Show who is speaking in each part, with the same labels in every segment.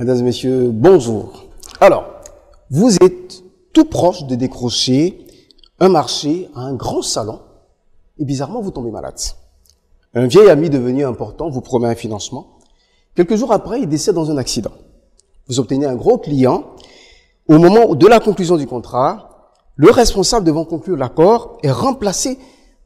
Speaker 1: Mesdames et messieurs, bonjour. Alors, vous êtes tout proche de décrocher un marché à un grand salon et bizarrement, vous tombez malade. Un vieil ami devenu important vous promet un financement. Quelques jours après, il décède dans un accident. Vous obtenez un gros client. Au moment de la conclusion du contrat, le responsable devant conclure l'accord est remplacé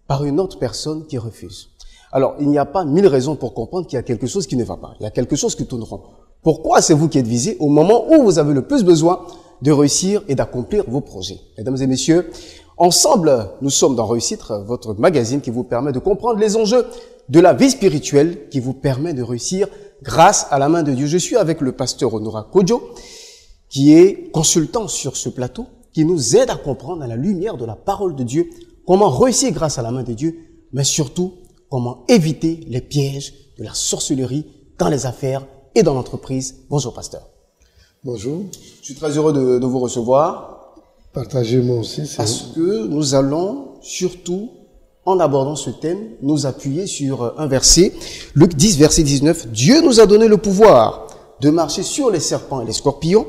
Speaker 1: par une autre personne qui refuse. Alors, il n'y a pas 1000 raisons pour comprendre qu'il y a quelque chose qui ne va pas. Il y a quelque chose qui tourne rond. Pourquoi c'est vous qui êtes visé au moment où vous avez le plus besoin de réussir et d'accomplir vos projets? Mesdames et messieurs, ensemble, nous sommes dans Réussite, votre magazine qui vous permet de comprendre les enjeux de la vie spirituelle, qui vous permet de réussir grâce à la main de Dieu. Je suis avec le pasteur Honora Kodjo, qui est consultant sur ce plateau, qui nous aide à comprendre à la lumière de la parole de Dieu comment réussir grâce à la main de Dieu, mais surtout comment éviter les pièges de la sorcellerie dans les affaires et dans l'entreprise. Bonjour pasteur.
Speaker 2: Bonjour.
Speaker 1: Je suis très heureux de vous recevoir.
Speaker 2: Partagez-moi aussi.
Speaker 1: Parce que nous allons surtout, en abordant ce thème, nous appuyer sur un verset, Luc 10, verset 19. Dieu nous a donné le pouvoir de marcher sur les serpents et les scorpions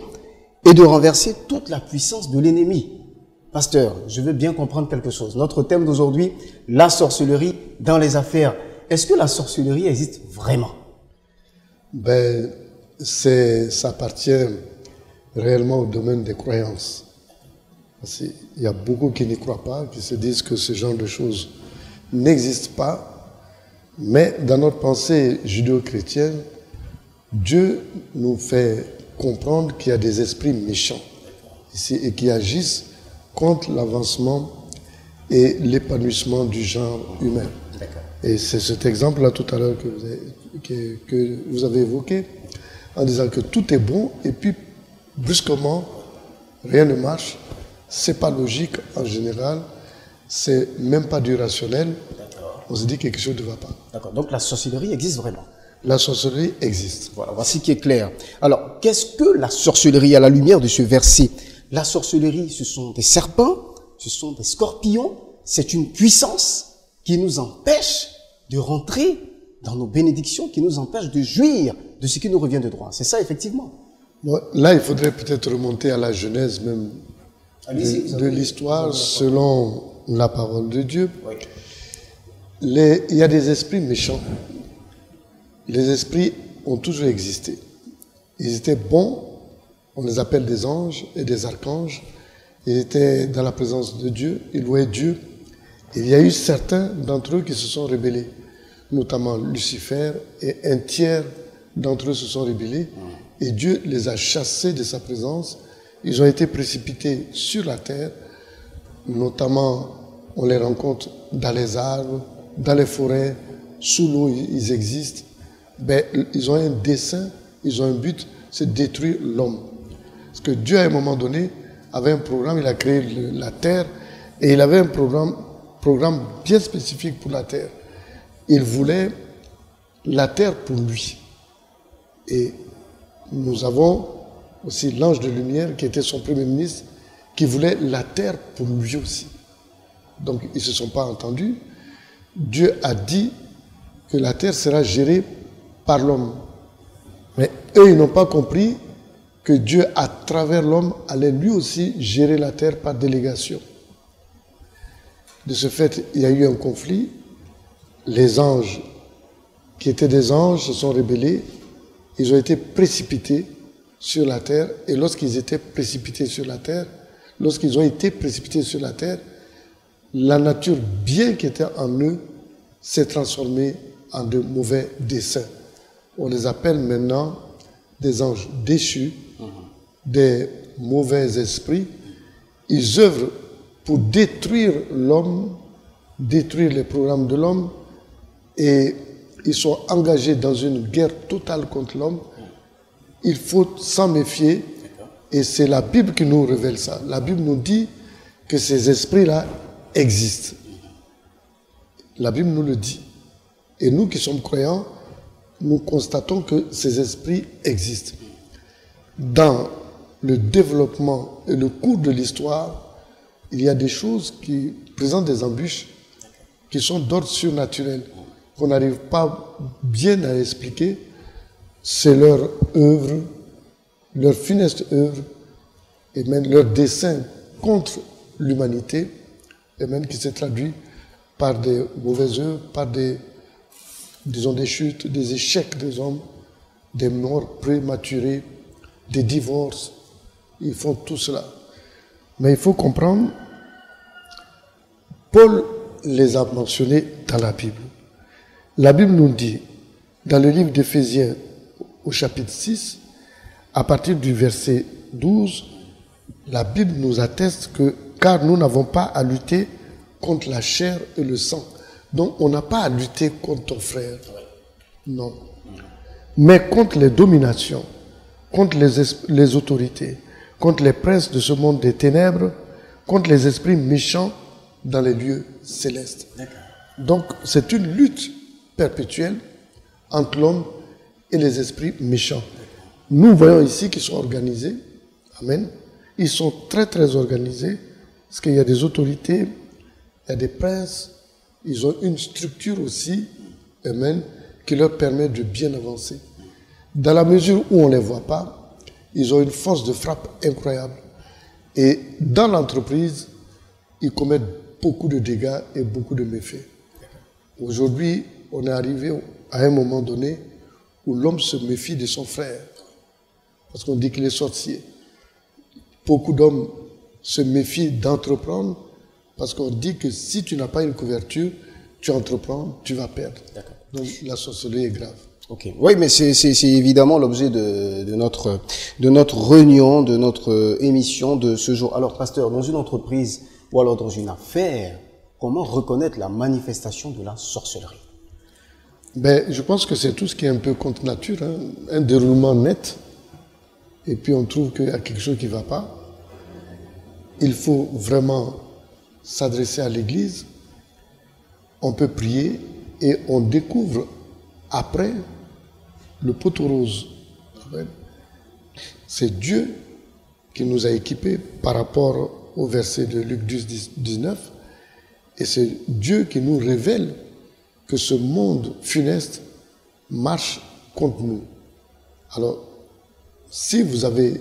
Speaker 1: et de renverser toute la puissance de l'ennemi. Pasteur, je veux bien comprendre quelque chose. Notre thème d'aujourd'hui, la sorcellerie dans les affaires. Est-ce que la sorcellerie existe vraiment?
Speaker 2: Ça appartient réellement au domaine des croyances. Il y a beaucoup qui n'y croient pas, qui se disent que ce genre de choses n'existe pas. Mais dans notre pensée judéo-chrétienne, Dieu nous fait comprendre qu'il y a des esprits méchants ici et qui agissent contre l'avancement et l'épanouissement du genre humain. Et c'est cet exemple-là tout à l'heure que vous avez évoqué, en disant que tout est bon et puis brusquement, rien ne marche. C'est pas logique en général, c'est même pas du rationnel. On se dit que quelque chose ne va pas.
Speaker 1: D'accord, donc la sorcellerie existe vraiment?
Speaker 2: La sorcellerie existe.
Speaker 1: Voilà, voici qui est clair. Alors, qu'est-ce que la sorcellerie à la lumière de ce verset? La sorcellerie, ce sont des serpents, ce sont des scorpions, c'est une puissance qui nous empêche de rentrer dans nos bénédictions, qui nous empêche de jouir de ce qui nous revient de droit. C'est ça, effectivement.
Speaker 2: Là, il faudrait peut-être remonter à la genèse même de l'histoire selon la parole de Dieu.
Speaker 1: Oui.
Speaker 2: Il y a des esprits méchants. Les esprits ont toujours existé. Ils étaient bons, on les appelle des anges et des archanges. Ils étaient dans la présence de Dieu, ils louaient Dieu. Il y a eu certains d'entre eux qui se sont rebellés, notamment Lucifer, et un tiers d'entre eux se sont rebellés. Et Dieu les a chassés de sa présence. Ils ont été précipités sur la terre, notamment on les rencontre dans les arbres, dans les forêts, sous l'eau ils existent. Ils ont un dessein, ils ont un but, c'est de détruire l'homme. Parce que Dieu, à un moment donné, avait un programme, il a créé la terre, et il avait un programme bien spécifique pour la terre. Il voulait la terre pour lui. Et nous avons aussi l'ange de lumière, qui était son premier ministre, qui voulait la terre pour lui aussi. Donc, ils ne se sont pas entendus. Dieu a dit que la terre sera gérée par l'homme. Mais eux, ils n'ont pas compris que Dieu, à travers l'homme, allait lui aussi gérer la terre par délégation. De ce fait, il y a eu un conflit. Les anges, qui étaient des anges, se sont rebellés. Ils ont été précipités sur la terre. Et lorsqu'ils étaient précipités sur la terre, lorsqu'ils ont été précipités sur la terre, la nature bien qui était en eux s'est transformée en de mauvais desseins. On les appelle maintenant des anges déchus, des mauvais esprits. Ils œuvrent pour détruire l'homme, détruire les programmes de l'homme, et ils sont engagés dans une guerre totale contre l'homme. Il faut s'en méfier, et c'est la Bible qui nous révèle ça. La Bible nous dit que ces esprits-là existent. La Bible nous le dit. Et nous qui sommes croyants, nous constatons que ces esprits existent. Dans le développement et le cours de l'histoire, il y a des choses qui présentent des embûches qui sont d'ordre surnaturel, qu'on n'arrive pas bien à expliquer. C'est leur œuvre leur funeste œuvre et même leur dessein contre l'humanité, et même qui se traduit par des mauvaises œuvres, par des chutes, des échecs des hommes, des morts prématurées, des divorces. Ils font tout cela. Mais il faut comprendre, Paul les a mentionnés dans la Bible. La Bible nous dit, dans le livre d'Éphésiens, au chapitre 6, à partir du verset 12, la Bible nous atteste que, car nous n'avons pas à lutter contre la chair et le sang. Donc, on n'a pas à lutter contre ton frère. Non. Mais contre les dominations, contre les autorités, contre les princes de ce monde des ténèbres, contre les esprits méchants dans les lieux célestes. Donc, c'est une lutte perpétuelle entre l'homme et les esprits méchants. Nous voyons ici qu'ils sont organisés. Amen. Ils sont très, très organisés parce qu'il y a des autorités, il y a des princes, ils ont une structure aussi, amen, qui leur permet de bien avancer. Dans la mesure où on ne les voit pas, ils ont une force de frappe incroyable. Et dans l'entreprise, ils commettent beaucoup de dégâts et beaucoup de méfaits. Aujourd'hui, on est arrivé à un moment donné où l'homme se méfie de son frère, parce qu'on dit qu'il est sorcier. Beaucoup d'hommes se méfient d'entreprendre, parce qu'on dit que si tu n'as pas une couverture, tu entreprends, tu vas perdre. Donc la sorcellerie est grave.
Speaker 1: Ok. Oui, mais c'est évidemment l'objet de notre réunion, de notre émission de ce jour. Alors, pasteur, dans une entreprise ou alors dans une affaire, comment reconnaître la manifestation de la sorcellerie?
Speaker 2: Ben, je pense que c'est tout ce qui est un peu contre nature, hein. Un déroulement net, et puis on trouve qu'il y a quelque chose qui ne va pas. Il faut vraiment s'adresser à l'église, on peut prier et on découvre après le poteau rose. C'est Dieu qui nous a équipés par rapport au verset de Luc 10, 19, et c'est Dieu qui nous révèle que ce monde funeste marche contre nous. Alors, si vous avez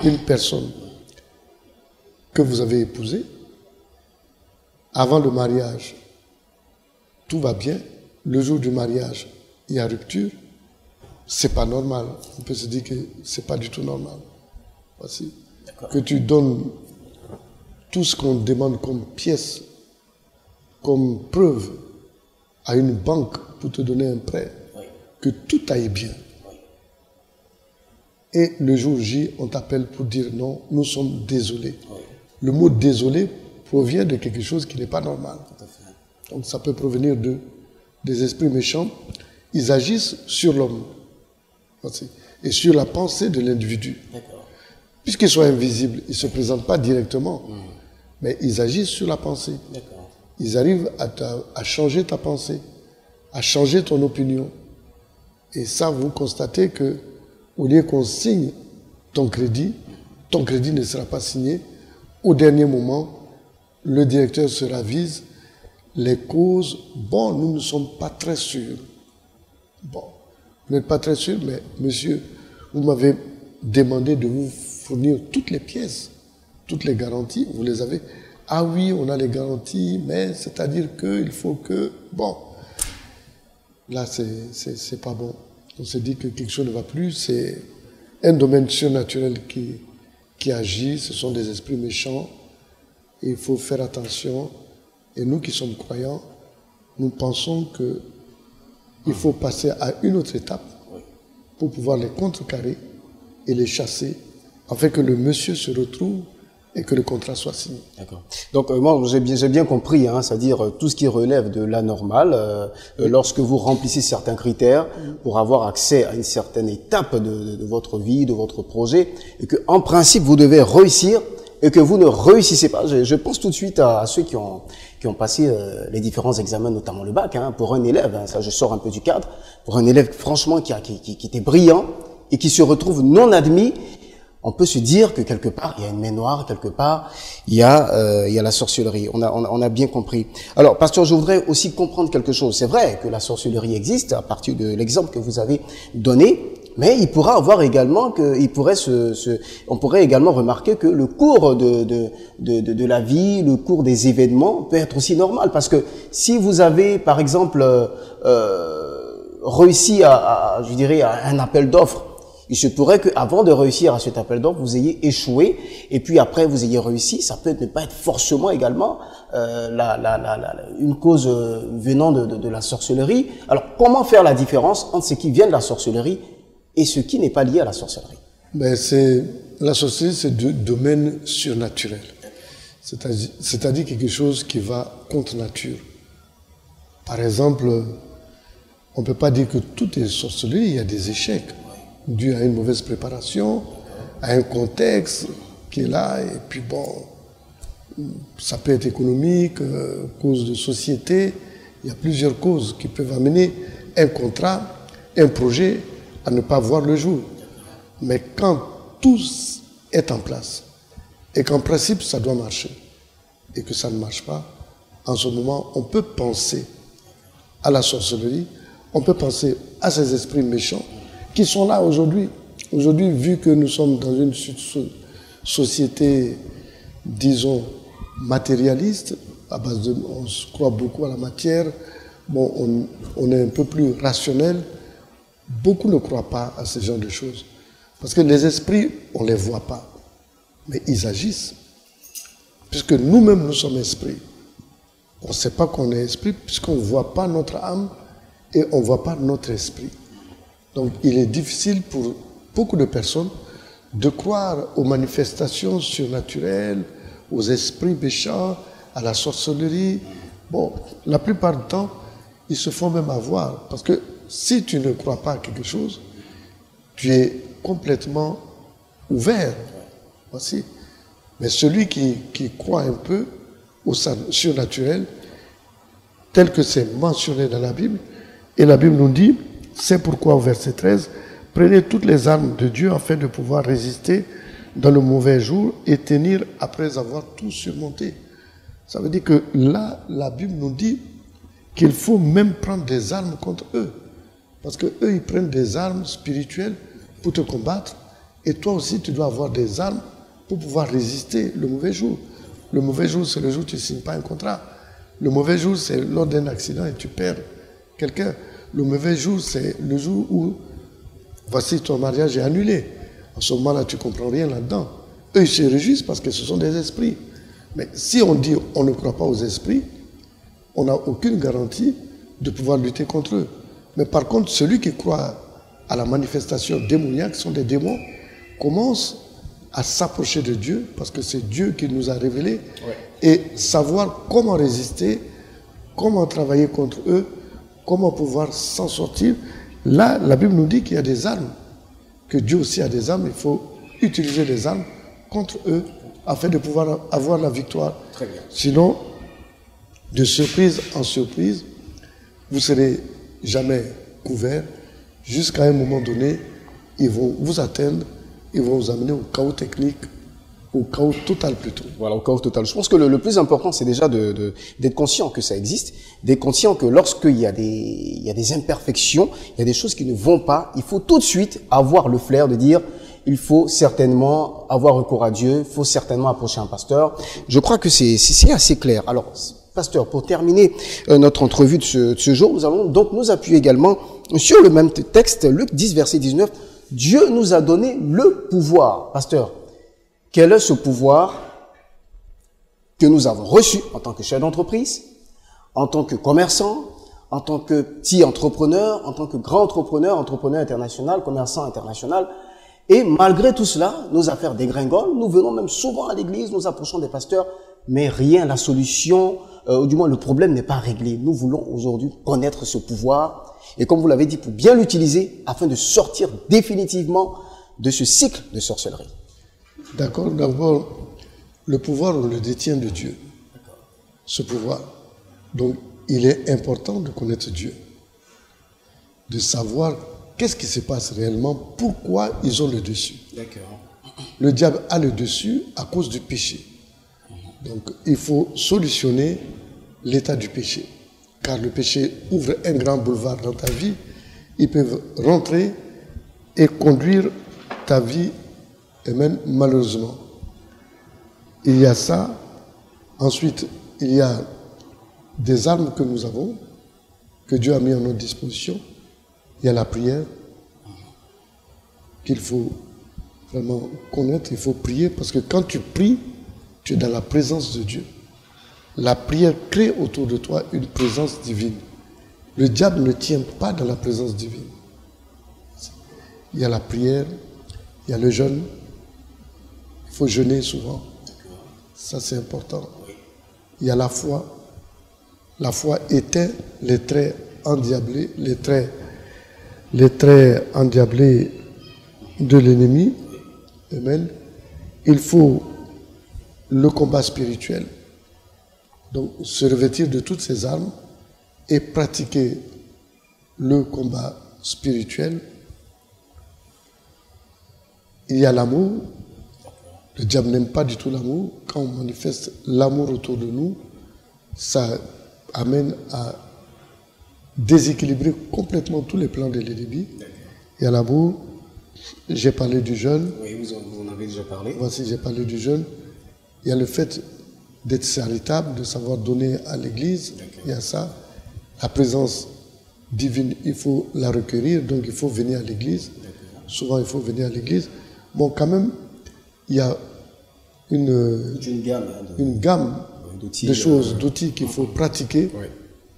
Speaker 2: une personne que vous avez épousée, avant le mariage, tout va bien. Le jour du mariage, il y a rupture. C'est pas normal. On peut se dire que c'est pas du tout normal. Voici. Que tu donnes tout ce qu'on demande comme pièce, comme preuve à une banque pour te donner un prêt, que tout aille bien. Et le jour J, on t'appelle pour dire non, nous sommes désolés. Le mot désolé provient de quelque chose qui n'est pas normal. Donc ça peut provenir des esprits méchants. Ils agissent sur l'homme et sur la pensée de l'individu. Puisqu'ils sont invisibles, ils ne se présentent pas directement, mais ils agissent sur la pensée. Ils arrivent à changer ta pensée, à changer ton opinion. Et ça, vous constatez que au lieu qu'on signe ton crédit ne sera pas signé. Au dernier moment, le directeur se ravise. Les causes, bon, nous ne sommes pas très sûrs. Bon, vous n'êtes pas très sûr, mais monsieur, vous m'avez demandé de vous fournir toutes les pièces, toutes les garanties, vous les avez. Ah oui, on a les garanties, mais c'est-à-dire qu'il faut que... Bon, là, c'est pas bon. On se dit que quelque chose ne va plus, c'est un domaine surnaturel qui agit, ce sont des esprits méchants, et il faut faire attention. Et nous qui sommes croyants, nous pensons qu'il faut passer à une autre étape pour pouvoir les contrecarrer et les chasser, afin que le monsieur se retrouve et que le contrat soit signé.
Speaker 1: D'accord. Donc moi j'ai bien compris, hein, c'est-à-dire tout ce qui relève de l'anormal, lorsque vous remplissez certains critères pour avoir accès à une certaine étape de votre vie, de votre projet, et que en principe vous devez réussir et que vous ne réussissez pas. Je pense tout de suite à ceux qui ont passé les différents examens, notamment le bac. Hein, pour un élève, hein, ça je sors un peu du cadre, pour un élève franchement qui était brillant et qui se retrouve non admis, on peut se dire que quelque part il y a une main noire, quelque part il y a la sorcellerie. On a bien compris. Alors pasteur, je voudrais aussi comprendre quelque chose. C'est vrai que la sorcellerie existe à partir de l'exemple que vous avez donné, Mais il pourra avoir également on pourrait également remarquer que le cours de la vie, le cours des événements peut être aussi normal. Parce que si vous avez, par exemple, réussi je dirais, à un appel d'offres, il se pourrait qu'avant de réussir à cet appel d'offres, vous ayez échoué, et puis après vous ayez réussi. Ça peut ne pas être forcément également une cause venant de la sorcellerie. Alors, comment faire la différence entre ce qui vient de la sorcellerie et ce qui n'est pas lié à la sorcellerie?
Speaker 2: Ben la sorcellerie, c'est du domaine surnaturel. C'est-à-dire quelque chose qui va contre nature. Par exemple, on ne peut pas dire que tout est sorcellerie, il y a des échecs dus à une mauvaise préparation, à un contexte qui est là, et puis bon, ça peut être économique, cause de société, il y a plusieurs causes qui peuvent amener un contrat, un projet à ne pas voir le jour. Mais quand tout est en place, et qu'en principe ça doit marcher, et que ça ne marche pas, en ce moment on peut penser à la sorcellerie, on peut penser à ces esprits méchants qui sont là aujourd'hui. Aujourd'hui, vu que nous sommes dans une société, disons, matérialiste, on se croit beaucoup à la matière, bon, on est un peu plus rationnel, beaucoup ne croient pas à ce genre de choses. Parce que les esprits, on ne les voit pas, mais ils agissent. Puisque nous-mêmes, nous sommes esprits. On ne sait pas qu'on est esprit, puisqu'on ne voit pas notre âme et on ne voit pas notre esprit. Donc, il est difficile pour beaucoup de personnes de croire aux manifestations surnaturelles, aux esprits méchants, à la sorcellerie. Bon, la plupart du temps, ils se font même avoir. Parce que si tu ne crois pas à quelque chose, tu es complètement ouvert. Voici. Mais celui qui croit un peu au surnaturel, tel que c'est mentionné dans la Bible, et la Bible nous dit, c'est pourquoi au verset 13, prenez toutes les armes de Dieu afin de pouvoir résister dans le mauvais jour et tenir après avoir tout surmonté. Ça veut dire que là, la Bible nous dit qu'il faut même prendre des armes contre eux. Parce que eux, ils prennent des armes spirituelles pour te combattre. Et toi aussi, tu dois avoir des armes pour pouvoir résister le mauvais jour. Le mauvais jour, c'est le jour où tu ne signes pas un contrat. Le mauvais jour, c'est lors d'un accident et tu perds quelqu'un. Le mauvais jour, c'est le jour où, voici, ton mariage est annulé. En ce moment-là, tu ne comprends rien là-dedans. Eux, ils se réjouissent parce que ce sont des esprits. Mais si on dit on ne croit pas aux esprits, on n'a aucune garantie de pouvoir lutter contre eux. Mais par contre, celui qui croit à la manifestation démoniaque, sont des démons, commence à s'approcher de Dieu, parce que c'est Dieu qui nous a révélé, et savoir comment résister, comment travailler contre eux, comment pouvoir s'en sortir. Là, la Bible nous dit qu'il y a des armes, que Dieu aussi a des armes, il faut utiliser les armes contre eux, afin de pouvoir avoir la victoire.
Speaker 1: Très bien.
Speaker 2: Sinon, de surprise en surprise, vous ne serez jamais couvert. Jusqu'à un moment donné, ils vont vous atteindre, ils vont vous amener au chaos technique, au chaos total plutôt.
Speaker 1: Voilà, au chaos total. Je pense que le plus important, c'est déjà d'être conscient que ça existe, d'être conscient que lorsqu'il y a des imperfections, il y a des choses qui ne vont pas, il faut tout de suite avoir le flair de dire, il faut certainement avoir recours à Dieu, il faut certainement approcher un pasteur. Je crois que c'est assez clair. Alors, pasteur, pour terminer notre entrevue de ce jour, nous allons donc nous appuyer également sur le même texte, Luc 10, verset 19. Dieu nous a donné le pouvoir. Pasteur, quel est ce pouvoir que nous avons reçu en tant que chef d'entreprise, en tant que commerçant, en tant que petit entrepreneur, en tant que grand entrepreneur, entrepreneur international, commerçant international? Et malgré tout cela, nos affaires dégringolent. Nous venons même souvent à l'église, nous approchons des pasteurs, mais rien, la solution, ou du moins le problème n'est pas réglé. Nous voulons aujourd'hui connaître ce pouvoir, et comme vous l'avez dit, pour bien l'utiliser, afin de sortir définitivement de ce cycle de sorcellerie.
Speaker 2: D'accord, d'abord, le pouvoir, on le détient de Dieu. Ce pouvoir. Donc, il est important de connaître Dieu, de savoir qu'est-ce qui se passe réellement, pourquoi ils ont le dessus.
Speaker 1: D'accord.
Speaker 2: Le diable a le dessus à cause du péché. Donc, il faut solutionner l'état du péché. Car le péché ouvre un grand boulevard dans ta vie. Ils peuvent rentrer et conduire ta vie, et même malheureusement. Il y a ça. Ensuite, il y a des armes que nous avons, que Dieu a mis à notre disposition. Il y a la prière, qu'il faut vraiment connaître, il faut prier, parce que quand tu pries, tu es dans la présence de Dieu. La prière crée autour de toi une présence divine. Le diable ne tient pas dans la présence divine. Il y a la prière, il y a le jeûne, il faut jeûner souvent. Ça, c'est important. Il y a la foi. La foi éteint les traits endiablés, les traits endiablés de l'ennemi. Amen. Il faut le combat spirituel. Donc, se revêtir de toutes ces armes et pratiquer le combat spirituel. Il y a l'amour. Le diable n'aime pas du tout l'amour. Quand on manifeste l'amour autour de nous, ça amène à déséquilibrer complètement tous les plans de l'ennemi. Il y a l'amour. J'ai parlé du jeûne.
Speaker 1: Oui, vous en avez déjà parlé.
Speaker 2: Voici, j'ai parlé du jeûne. Il y a le fait d'être charitable, de savoir donner à l'Église. Il y a ça. La présence divine, il faut la requérir, donc il faut venir à l'Église. Souvent, il faut venir à l'Église. Bon, quand même, il y a une gamme de choses, d'outils qu'il faut pratiquer,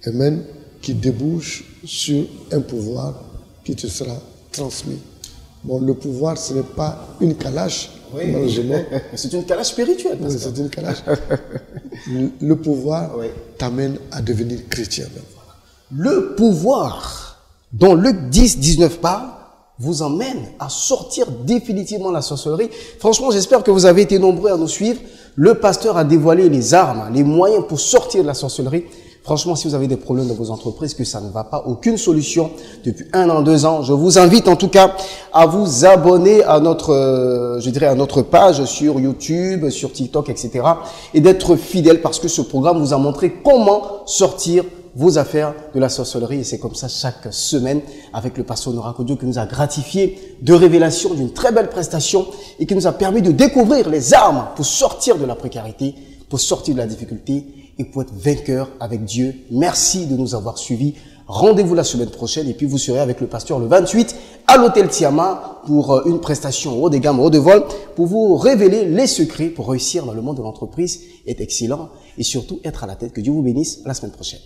Speaker 2: amen, qui débouchent sur un pouvoir qui te sera transmis. Bon, le pouvoir, ce n'est pas une calache, malheureusement.
Speaker 1: C'est une calache spirituelle.
Speaker 2: Oui, c'est une calache. Le pouvoir t'amène à devenir chrétien.
Speaker 1: Le pouvoir dont Luc 10, 19 parle, vous emmène à sortir définitivement de la sorcellerie. Franchement, j'espère que vous avez été nombreux à nous suivre. Le pasteur a dévoilé les armes, les moyens pour sortir de la sorcellerie. Franchement, si vous avez des problèmes dans vos entreprises, que ça ne va pas, aucune solution depuis 1 an, 2 ans, je vous invite en tout cas à vous abonner à notre, à notre page sur YouTube, sur TikTok, etc. et d'être fidèle parce que ce programme vous a montré comment sortir vos affaires de la sorcellerie. Et c'est comme ça chaque semaine avec le pasteur Nora Kodio qui nous a gratifié de révélations, d'une très belle prestation et qui nous a permis de découvrir les armes pour sortir de la précarité, pour sortir de la difficulté et pour être vainqueur avec Dieu. Merci de nous avoir suivis. Rendez-vous la semaine prochaine et puis vous serez avec le pasteur le 28 à l'hôtel Tiama pour une prestation haut de gamme, haut de vol, pour vous révéler les secrets pour réussir dans le monde de l'entreprise, être excellent et surtout être à la tête. Que Dieu vous bénisse. À la semaine prochaine.